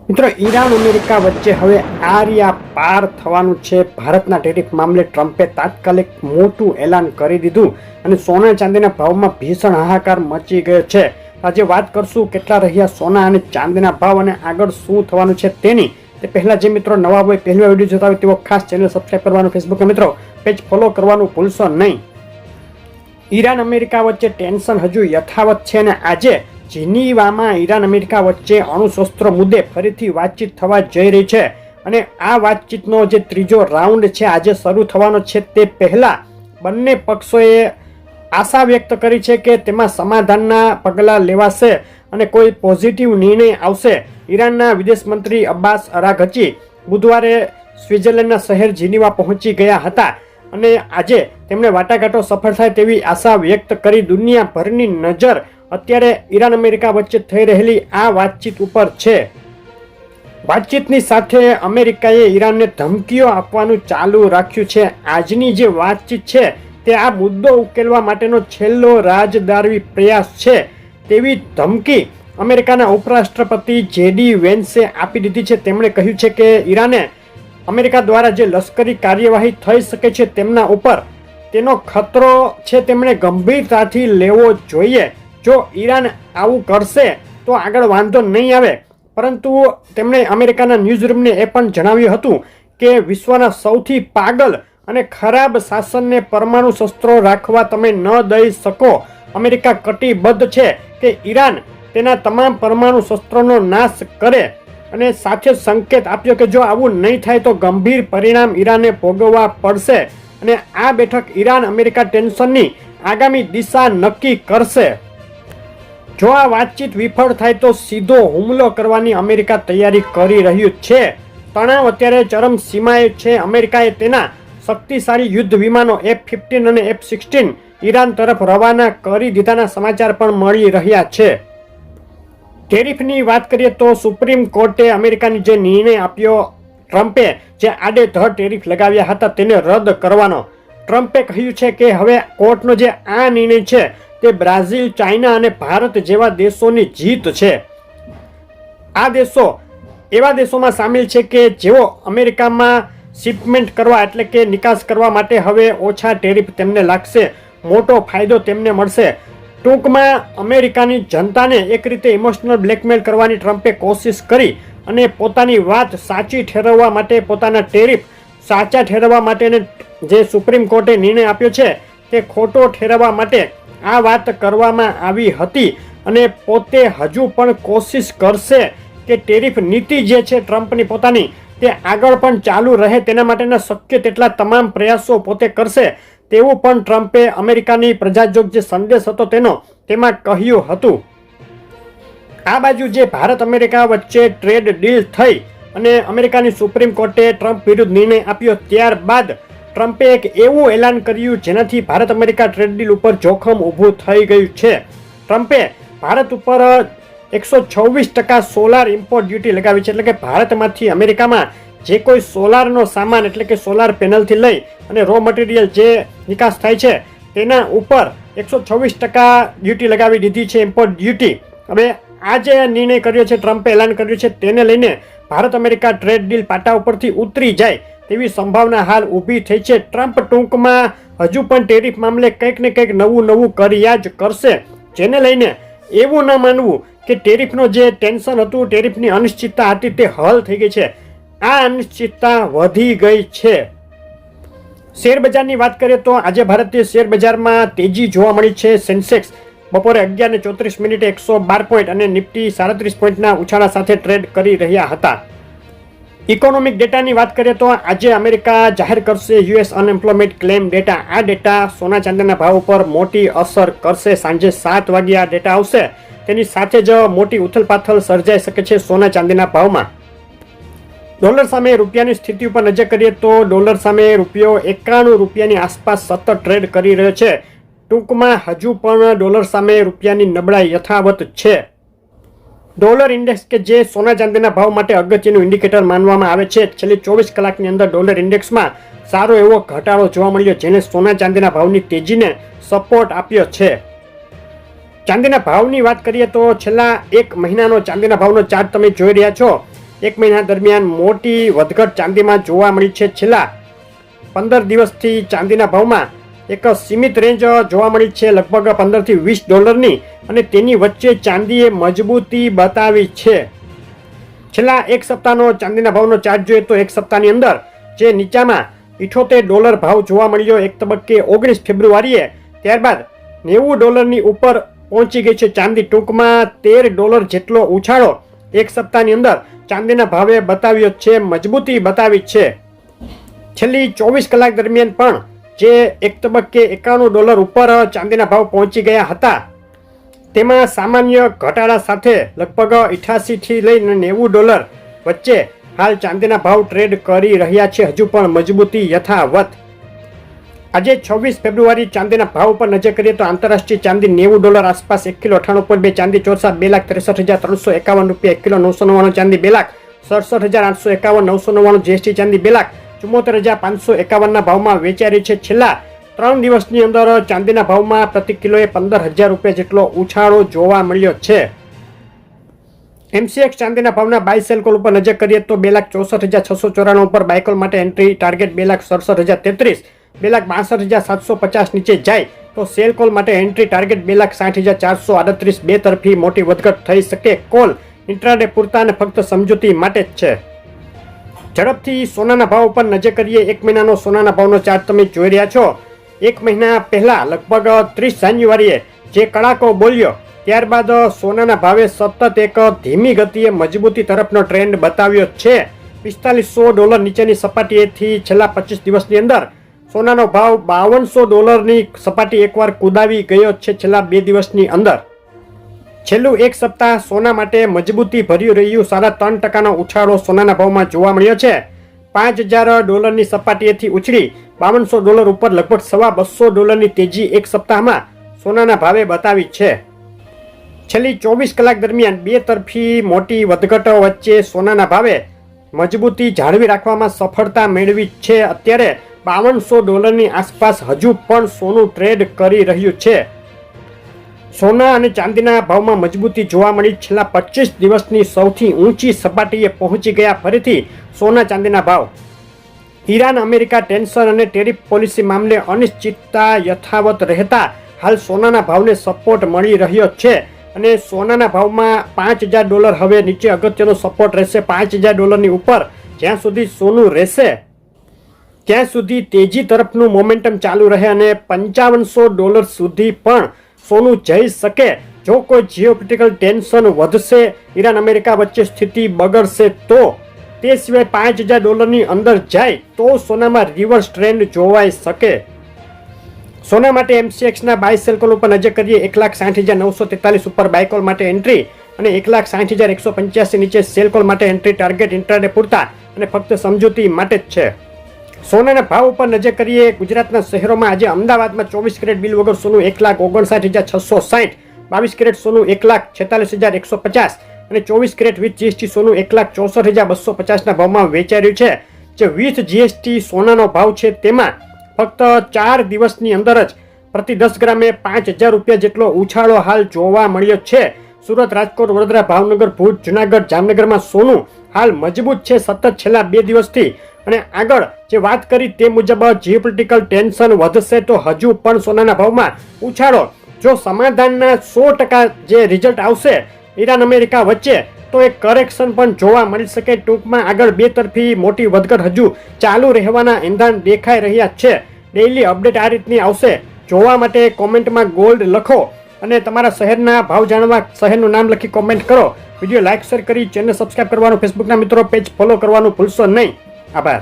મિત્રો, Iran America વચ્ચે હવે આરિયા પાર થવાનું છે. ભારતના ટેરિફ મામલે ટ્રમ્પે તાત્કાલિક મોટું એલાન કરી દીધું અને સોના ચાંદીના ભાવમાં ભીષણ હાહાકાર મચી ગયો છે. આજે વાત કરશું કેટલા રહ્યા સોના અને ચાંદીના ભાવ અને આગળ શું થવાનું છે તેની. તે પહેલા જે મિત્રો નવા હોય પહેલી વાર વિડીયો જોતા હોય તેઓ ખાસ ચેનલ સબસ્ક્રાઈબ કરવાનું, ફેસબુકના મિત્રો પેજ ફોલો કરવાનું ભૂલશો નહીં. ઈરાન અમેરિકા વચ્ચે ટેન્શન હજુ યથાવત છે અને આજે જીનીવામાં ઈરાન અમેરિકા વચ્ચે અણુશસ્ત્રો મુદ્દે ફરીથી વાતચીત થવા જઈ રહી છે અને આ વાતચીતનો જે ત્રીજો રાઉન્ડ છે આજે શરૂ થવાનો છે. તે પહેલા બંને પક્ષોએ આશા વ્યક્ત કરી છે કે તેમાં સમાધાનના પગલાં લેવાશે અને કોઈ પોઝિટિવ નિર્ણય આવશે. ઈરાનના વિદેશ મંત્રી અબ્બાસ અરાઘચી બુધવારે સ્વિટ્ઝરલેન્ડના શહેર જીનીવા પહોંચી ગયા હતા અને આજે તેમણે વાટાઘાટો સફળ થાય તેવી આશા વ્યક્ત કરી. દુનિયાભરની નજર અત્યારે ઈરાન અમેરિકા વચ્ચે થઈ રહેલી આ વાતચીત ઉપર છે. વાતચીતની સાથે અમેરિકાએ ઈરાનને ધમકીઓ આપવાનું ચાલુ રાખ્યું છે. આજની જે વાતચીત છે તે આ મુદ્દો ઉકેલવા માટેનો છેલ્લો રાજદારી પ્રયાસ છે તેવી ધમકી અમેરિકાના ઉપરાષ્ટ્રપતિ જેડી વેન્સે આપી દીધી છે. તેમણે કહ્યું છે કે ઈરાને અમેરિકા દ્વારા જે લશ્કરી કાર્યવાહી થઈ શકે છે તેમના ઉપર તેનો ખતરો છે, તેમણે ગંભીરતાથી લેવો જોઈએ. જો ઈરાન આવું કરશે તો આગળ વાંધો નહીં આવે. પરંતુ તેમણે અમેરિકાના ન્યૂઝરૂમને એ પણ જણાવ્યું હતું કે વિશ્વના સૌથી પાગલ અને ખરાબ શાસનને પરમાણુ શસ્ત્રો રાખવા તમે ન દઈ શકો. અમેરિકા કટિબદ્ધ છે કે ઈરાન તેના તમામ પરમાણુ શસ્ત્રોનો નાશ કરે અને સાથે સંકેત આપ્યો કે જો આવું નહીં થાય તો ગંભીર પરિણામ ઈરાને ભોગવવા પડશે અને આ બેઠક ઈરાન અમેરિકા ટેન્શનની આગામી દિશા નક્કી કરશે. જો આ વાતચીત વિફળ થાય તો સીધો હુમલો કરવાની અમેરિકા તૈયારી કરી રહ્યું છે. તણાવ અત્યારે ચરમ સીમાએ છે. અમેરિકાએ તેના શક્તિશાળી યુદ્ધ વિમાનો F-15 અને F-16 ઈરાન તરફ રવાના કરી દીધાના સમાચાર પણ મળી રહ્યા છે. ટેરિફની વાત કરીએ તો સુપ્રીમ કોર્ટે અમેરિકાની જે નિર્ણય આપ્યો, ટ્રમ્પે જે આડેધડ ટેરિફ લગાવ્યા હતા તેને રદ કરવાનો. ટ્રમ્પે કહ્યું છે કે હવે કોર્ટનો જે આ નિર્ણય છે તે બ્રાઝિલ, ચાઇના અને ભારત જેવા દેશોની જીત છે. આ દેશો એવા દેશોમાં સામેલ છે કે જેઓ અમેરિકામાં શિપમેન્ટ કરવા એટલે કે નિકાસ કરવા માટે હવે ઓછા ટેરિફ તેમને લાગશે, મોટો ફાયદો તેમને મળશે. ટૂંકમાં અમેરિકાની જનતાને એક રીતે ઇમોશનલ બ્લેકમેલ કરવાની ટ્રમ્પે કોશિશ કરી અને પોતાની વાત સાચી ઠેરવવા માટે, પોતાના ટેરિફ સાચા ઠેરવવા માટે જે સુપ્રીમ કોર્ટે નિર્ણય આપ્યો છે તે ખોટો ઠેરવવા માટે આ વાત કરવામાં આવી હતી અને પોતે હજુ પણ કોશિશ કરશે કે ટેરિફ નીતિ જે છે ટ્રમ્પની પોતાની તે આગળ પણ ચાલુ રહે, તેના માટેના શક્ય તેટલા તમામ પ્રયાસો પોતે કરશે તેવું પણ ટ્રમ્પે અમેરિકાની પ્રજાજોગ જે સંદેશ હતો તેમાં કહ્યું હતું. આ બાજુ જે ભારત અમેરિકા વચ્ચે ટ્રેડ ડીલ થઈ અને અમેરિકાની સુપ્રીમ કોર્ટે ટ્રમ્પ વિરુદ્ધ નિર્ણય આપ્યો, ત્યારબાદ ટ્રમ્પે એક એવું એલાન કર્યું જેનાથી ભારત અમેરિકા ટ્રેડ ડીલ ઉપર જોખમ ઊભું થઈ ગયું છે. ટ્રમ્પે ભારત ઉપર 126% સોલાર ઇમ્પોર્ટ ડ્યુટી લગાવી છે. એટલે કે ભારતમાંથી અમેરિકામાં જે કોઈ સોલારનો સામાન એટલે કે સોલાર પેનલથી લઈ અને રો મટીરિયલ જે નિકાસ થાય છે તેના ઉપર 126% ડ્યુટી લગાવી દીધી છે, ઇમ્પોર્ટ ડ્યુટી. હવે આ જે નિર્ણય કર્યો છે, ટ્રમ્પે એલાન કર્યું છે, તેને લઈને ભારત અમેરિકા ટ્રેડ ડીલ પાટા ઉપરથી ઉતરી જાય તેવી સંભાવના હાલ ઊભી થઈ છે. ટ્રમ્પ ટૂંકમાં હજુ પણ ટેરિફ મામલે કંઈક ને કંઈક નવું કર્યા જ કરશે, જેને લઈને એવું ન માનવું કે ટેરિફનો જે ટેન્શન હતું, ટેરિફની અનિશ્ચિતતા હતી તે હલ થઈ ગઈ છે. આ અનિશ્ચિતતા વધી ગઈ છે. શેર બજારની વાત કરીએ તો આજે ભારતીય શેર બજારમાં તેજી જોવા મળી છે. સેન્સેક્સ બપોરે 11:34 112 પોઈન્ટ અને નિફ્ટી 37 પોઈન્ટના ઉછાળા સાથે ટ્રેડ કરી રહ્યા હતા. ઇકોનોમિક ડેટાની વાત કરીએ તો આજે અમેરિકા જાહેર કરશે યુએસ અનએમ્પ્લોયમેન્ટ ક્લેમ ડેટા. આ ડેટા સોના ચાંદીના ભાવ ઉપર મોટી અસર કરશે. સાંજે 7 વાગે આ ડેટા આવશે. તેની સાથે જ મોટી ઉથલપાથલ સર્જાઈ શકે છે સોના ચાંદીના ભાવમાં. ડોલર સામે રૂપિયાની સ્થિતિ ઉપર નજર કરીએ તો ડોલર સામે રૂપિયો 91 રૂપિયાની આસપાસ સતત ટ્રેડ કરી રહ્યો છે. ટૂંકમાં હજુ પણ ડોલર સામે રૂપિયાની નબળાઈ યથાવત છે. ડોલર ઇન્ડેક્સ કે જે સોના ચાંદીના ભાવ માટે અગત્યનું ઇન્ડિકેટર માનવામાં આવે છે, છેલ્લી 24 કલાકની અંદર ડોલર ઇન્ડેક્સમાં સારો એવો ઘટાડો જોવા મળ્યો, જેને સોના ચાંદીના ભાવની તેજીને સપોર્ટ આપ્યો છે. ચાંદીના ભાવની વાત કરીએ તો છેલ્લા એક મહિનાનો ચાંદીના ભાવનો ચાર્ટ તમે જોઈ રહ્યા છો. એક મહિના દરમિયાન મોટી વધઘટ ચાંદીમાં જોવા મળી છે. છેલ્લા 15 દિવસથી ચાંદીના ભાવમાં એક સીમિત રેન્જ જોવા મળી છે, લગભગ $15 થી $20 અને તેની વચ્ચે ચાંદીએ મજબૂતી બતાવી છે. છેલ્લા એક સપ્તાહનો ચાંદીના ભાવનો ચાર્ટ જોઈએ તો એક સપ્તાહની અંદર જે નીચામાં $78 ભાવ જોવા મળ્યો એક તબક્કે 19 ફેબ્રુઆરીએ, ત્યારબાદ $90 ઉપર પહોંચી ગઈ છે ચાંદી. ટૂંકમાં $13 જેટલો ઉછાળો એક સપ્તાહની અંદર ચાંદીના ભાવે બતાવ્યો છે, મજબૂતી બતાવી છે. છેલ્લી 24 કલાક દરમિયાન પણ જે એક તબક્કે $91 ઉપર ચાંદીના ભાવ પહોંચી ગયા હતા, તેમાં સામાન્ય ઘટાડા સાથે લગભગ 88 થી લઈને $90 વચ્ચે હાલ ચાંદીના ભાવ ટ્રેડ કરી રહ્યા છે. હજુ પણ મજબૂતી યથાવત. આજે 26 ફેબ્રુઆરી ચાંદીના ભાવ પર નજર કરીએ તો આંતરરાષ્ટ્રીય ચાંદી $90 આસપાસ, 1 કિલો 98 પર, 2 ચાંદી 2,63,351 રૂપિયા, 1 કિલો 999 ચાંદી 2,67,851, 999 જીએસટી ચાંદી 2,74,551 ના ભાવમાં વેચાઈ રહી છે. છેલ્લા 3 દિવસની અંદર ચાંદીના ભાવમાં પ્રતિ કિલોએ $15,000 જેટલો ઉછાળો જોવા મળ્યો છે. MCX ચાંદીના ભાવના બાય સેલ કોલ ઉપર નજર કરીએ તો 2,64,694 ઉપર બાય કોલ માટે એન્ટ્રી ટાર્ગેટ 2,67,033, 2,62,750 નીચે જાય તો સેલ કોલ માટે એન્ટ્રી ટાર્ગેટ 2,60,438. બે તરફી મોટી વધઘટ થઈ શકે. કોલ ઇન્ટ્રાડે પૂરતા અને ફક્ત સમજૂતી માટે જ છે. ઝડપથી સોનાના ભાવ ઉપર નજર કરીએ. એક મહિનાનો સોનાના ભાવનો ચાર્ટ તમે જોઈ રહ્યા છો. એક મહિના પહેલા લગભગ 30 જાન્યુઆરીએ જે કડાકો બોલ્યો, ત્યારબાદ સોનાના ભાવે સતત એક ધીમી ગતિએ મજબૂતી તરફનો ટ્રેન્ડ બતાવ્યો છે. $4,500 નીચેની સપાટીએથી છેલ્લા 25 દિવસની અંદર સોનાનો ભાવ $5,200ની સપાટી એકવાર કૂદાવી ગયો છે. છેલ્લા 2 દિવસની અંદર છેલ્લું એક સપ્તાહ સોના માટે મજબૂતી ભર્યું રહ્યું. 3.5% ઉછાળો સોનાના ભાવમાં જોવા મળ્યો છે. $5,000ની સપાટીએથી ઉછળી $5,200 ઉપર લગભગ $250 તેજી એક સપ્તાહમાં સોનાના ભાવે બતાવી છે. છેલ્લી 24 કલાક દરમિયાન બે તરફી મોટી વધઘટો વચ્ચે સોનાના ભાવે મજબૂતી જાળવી રાખવામાં સફળતા મેળવી છે. અત્યારે $5,200ની આસપાસ હજુ પણ સોનું ટ્રેડ કરી રહ્યું છે. સોના અને ચાંદીના ભાવમાં મજબૂતી જોવા મળી. છેલ્લા 25 દિવસની સૌથી ઊંચી સપાટીએ પહોંચી ગયા ફરીથી સોના ચાંદીના ભાવ. ઈરાન અમેરિકા ટેન્શન અને ટેરિફ પોલિસી મામલે અનિશ્ચિતતા યથાવત રહેતા હાલ સોનાના ભાવને સપોર્ટ મળી રહ્યો છે અને સોનાના ભાવમાં $5,000 હવે નીચે અગત્યનો સપોર્ટ રહેશે. $5,000ની ઉપર જ્યાં સુધી સોનું રહેશે ત્યાં સુધી તેજી તરફનું મોમેન્ટમ ચાલુ રહે અને $5,500 સુધી પણ સોનું જઈ શકે. જો કોઈ જીઓપોલિટિકલ ટેન્શન વધશે, ઈરાન અમેરિકા વચ્ચે સ્થિતિ બગડશે તો, તે સિવાય $5,000ની અંદર જાય તો સોનામાં રિવર્સ ટ્રેન્ડ જોવાઈ શકે. સોના માટે MCXના બાય સેલ કોલ ઉપર નજર કરીએ. 1,60,943 ઉપર બાય કોલ માટે એન્ટ્રી અને 1,60,185 નીચે સેલ કોલ માટે એન્ટ્રી ટાર્ગેટ ઇન્ટ્રાડે પૂરતા અને ફક્ત સમજૂતી માટે જ છે. સોનાના ભાવ ઉપર નજર કરીએ. ગુજરાતના શહેરોમાં આજે અમદાવાદમાં 24 કેરેટ બિલ વગર સોનું 1,59,660, 22 કેરેટ સોનું 1,46,150 અને 24 કેરેટ વિથ જીએસટી સોનું 1,64,250 ના ભાવમાં વેચાઈ રહ્યું છે. જે વિથ જીએસટી સોનાનો ભાવ છે તેમાં ફક્ત 4 દિવસની અંદર જ પ્રતિ 10 ગ્રામે $5,000 જેટલો ઉછાળો હાલ જોવા મળ્યો છે. સુરત, રાજકોટ, વડોદરા, ભાવનગર, ભુજ, જુનાગઢ, જામનગરમાં સોનું હાલ મજબૂત છે સતત છેલ્લા 2 દિવસથી. અને આગળ જે વાત કરી તે મુજબ જીઓપોલિટિકલ ટેન્શન વધશે તો હજુ પણ સોનાના ભાવમાં ઉછાળો. જો સમાધાનના 100% જે રિઝલ્ટ આવશે ઈરાન અમેરિકા વચ્ચે તો એક કરેક્શન પણ જોવા મળી શકે. ટૂંકમાં આગળ બે તરફી મોટી વધઘટ હજુ ચાલુ રહેવાના એંધાણ દેખાઈ રહ્યા છે. ડેઇલી અપડેટ આ રીતની આવશે. જોવા માટે કોમેન્ટમાં ગોલ્ડ લખો અને તમારા શહેરના ભાવ જાણવા શહેરનું નામ લખી કોમેન્ટ કરો. વિડીયો લાઇક શેર કરી ચેનલ સબસ્ક્રાઇબ કરવાનું, ફેસબુકના મિત્રો પેજ ફોલો કરવાનું ભૂલશો નહીં. આભાર.